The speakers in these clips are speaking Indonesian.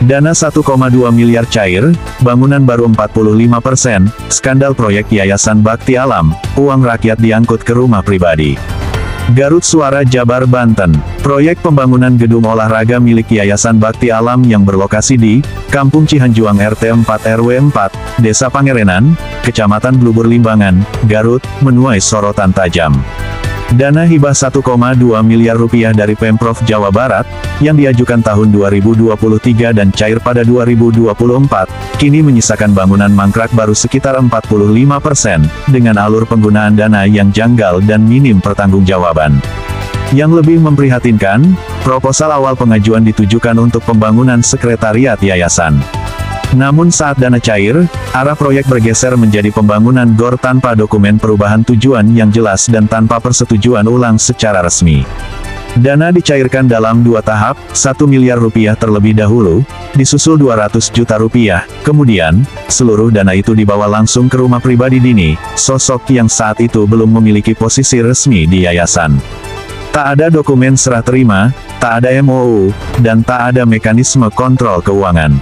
Dana 1,2 miliar cair, bangunan baru 45%, skandal proyek Yayasan Bakti Alam, uang rakyat diangkut ke rumah pribadi. Garut Suara Jabar Banten, proyek pembangunan gedung olahraga milik Yayasan Bakti Alam yang berlokasi di Kampung Cihanjuang RT 4 RW 4, Desa Pangerenan, Kecamatan Blubur Limbangan, Garut, menuai sorotan tajam. Dana hibah 1,2 miliar rupiah dari Pemprov Jawa Barat, yang diajukan tahun 2023 dan cair pada 2024, kini menyisakan bangunan mangkrak baru sekitar 45%, dengan alur penggunaan dana yang janggal dan minim pertanggungjawaban. Yang lebih memprihatinkan, proposal awal pengajuan ditujukan untuk pembangunan sekretariat yayasan. Namun saat dana cair, arah proyek bergeser menjadi pembangunan GOR tanpa dokumen perubahan tujuan yang jelas dan tanpa persetujuan ulang secara resmi. Dana dicairkan dalam 2 tahap, 1 miliar rupiah terlebih dahulu, disusul 200 juta rupiah, kemudian, seluruh dana itu dibawa langsung ke rumah pribadi Dini, sosok yang saat itu belum memiliki posisi resmi di yayasan. Tak ada dokumen serah terima, tak ada MOU, dan tak ada mekanisme kontrol keuangan.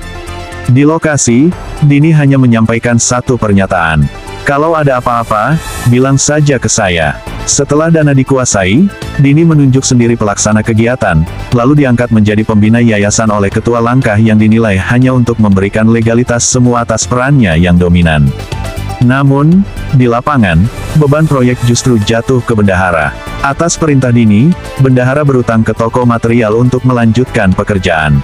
Di lokasi, Dini hanya menyampaikan satu pernyataan. Kalau ada apa-apa, bilang saja ke saya. Setelah dana dikuasai, Dini menunjuk sendiri pelaksana kegiatan, lalu diangkat menjadi pembina yayasan oleh ketua, langkah yang dinilai hanya untuk memberikan legalitas semua atas perannya yang dominan. Namun, di lapangan, beban proyek justru jatuh ke bendahara. Atas perintah Dini, bendahara berutang ke toko material untuk melanjutkan pekerjaan.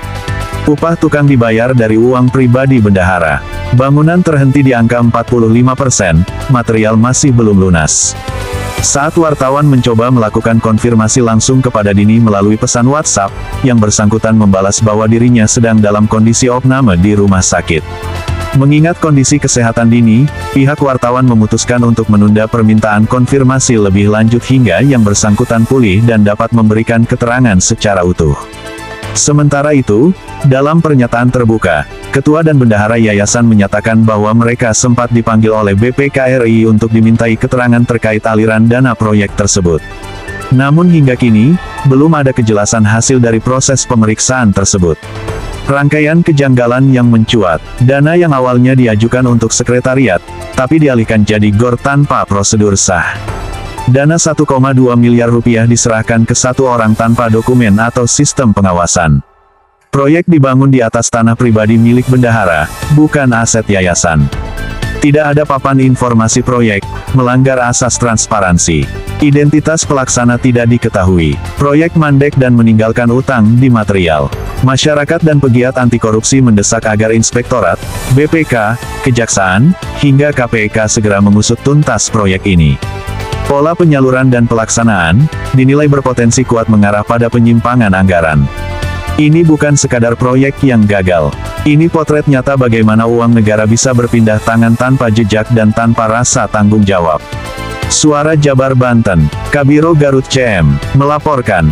Upah tukang dibayar dari uang pribadi bendahara. Bangunan terhenti di angka 45%, material masih belum lunas. Saat wartawan mencoba melakukan konfirmasi langsung kepada Dini melalui pesan WhatsApp, yang bersangkutan membalas bahwa dirinya sedang dalam kondisi opname di rumah sakit. Mengingat kondisi kesehatan Dini, pihak wartawan memutuskan untuk menunda permintaan konfirmasi lebih lanjut hingga yang bersangkutan pulih dan dapat memberikan keterangan secara utuh. Sementara itu, dalam pernyataan terbuka, Ketua dan Bendahara Yayasan menyatakan bahwa mereka sempat dipanggil oleh BPKRI untuk dimintai keterangan terkait aliran dana proyek tersebut. Namun hingga kini, belum ada kejelasan hasil dari proses pemeriksaan tersebut. Rangkaian kejanggalan yang mencuat, dana yang awalnya diajukan untuk sekretariat, tapi dialihkan jadi GOR tanpa prosedur sah. Dana 1,2 miliar rupiah diserahkan ke satu orang tanpa dokumen atau sistem pengawasan. Proyek dibangun di atas tanah pribadi milik bendahara, bukan aset yayasan. Tidak ada papan informasi proyek, melanggar asas transparansi. Identitas pelaksana tidak diketahui. Proyek mandek dan meninggalkan utang di material. Masyarakat dan pegiat anti korupsi mendesak agar Inspektorat, BPK, Kejaksaan, hingga KPK segera mengusut tuntas proyek ini. Pola penyaluran dan pelaksanaan dinilai berpotensi kuat mengarah pada penyimpangan anggaran. Ini bukan sekadar proyek yang gagal. Ini potret nyata bagaimana uang negara bisa berpindah tangan tanpa jejak dan tanpa rasa tanggung jawab. Suara Jabar Banten, Kabiro Garut CM, melaporkan.